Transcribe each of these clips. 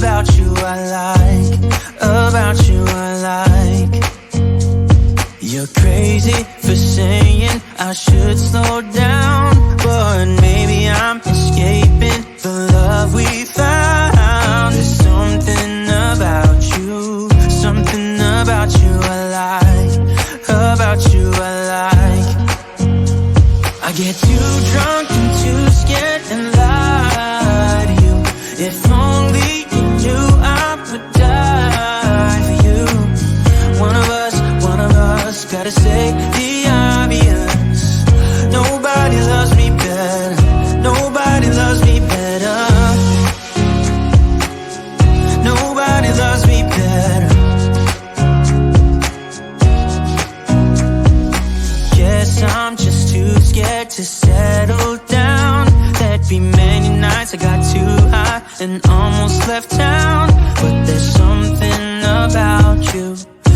about you I like, about you I like. You're crazy for saying I should slow down, but maybe I'm escaping the love we found. There's something about you, something about you I like, about you I like. I get too drunk and too scared and lie to you. If only you knew I would die for you. One of us gotta say the obvious. Nobody loves me better, nobody loves me better. Nobody loves me better. Guess I'm just too scared to settle down. There'd be many nights I got too high and almost left town. But there's something about you,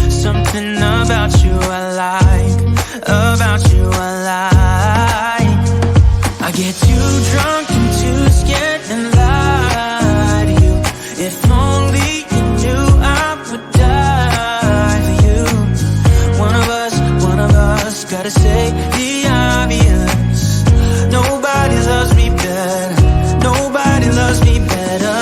something about you I like, about you I like. I get too drunk and too scared and lie to you. If only you knew I would die for you. One of us gotta say the obvious. Nobody loves me better, nobody loves me better.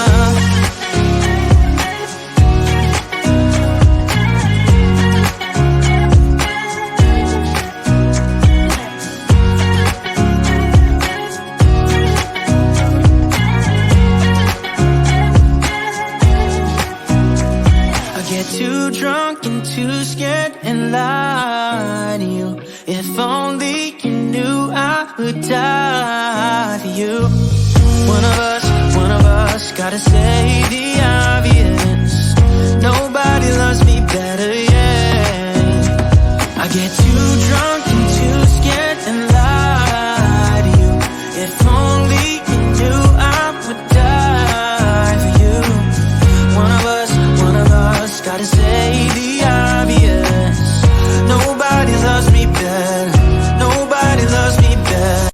Too drunk and too scared and lie to you. If only you knew I would die for you. One of us gotta say the obvious. Nobody loves me better, yeah. I get too drunk and too scared and lie to you. If only you knew I would die for you. One of us gotta say the obvious. Nobody loves me better, nobody loves me better.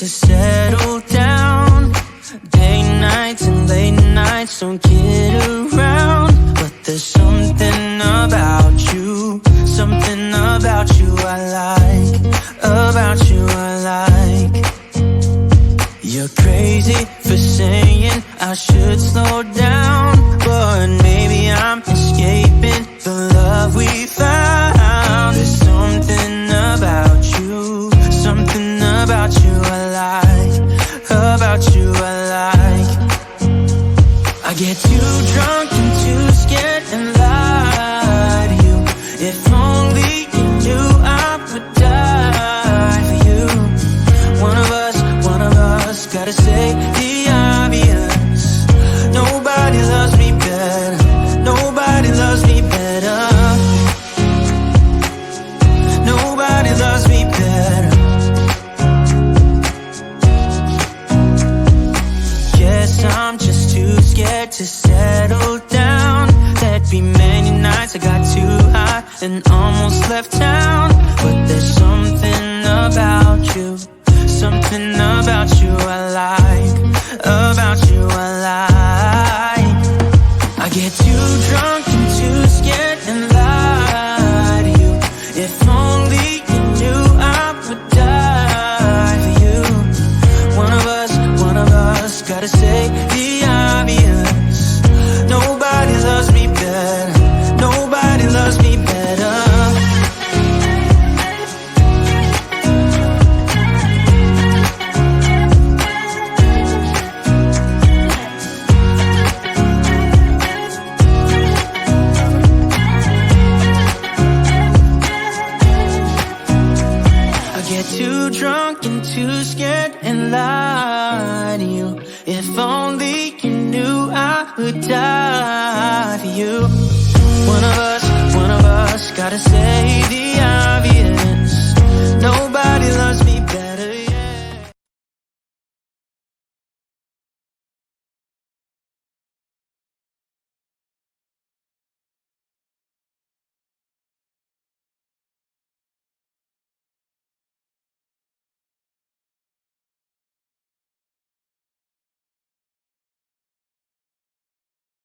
to settle down. Day nights and late nights don't get around. But there's something about you, something about you I like, about you I like. You're crazy for saying I should slow down, but maybe I'm escaping the love we found. There's something about you, something about you I like, about you I like. I get too drunk and too scared and lie to you. If only you knew I would die for you. One of us gotta say the obvious. Nobody loves me better, nobody loves me better, nobody loves me better. Guess I'm just too scared to settle down. There'd be many nights I got too high and almost left town. But there's something about you, something about you I like, about you I like. I get too drunk and too scared and lie to you. If only you knew I would die for you. One of us gotta say the obvious. Nobody loves me better, nobody loves me better. Too drunk and too scared and lie to you. If only you knew I would die for you.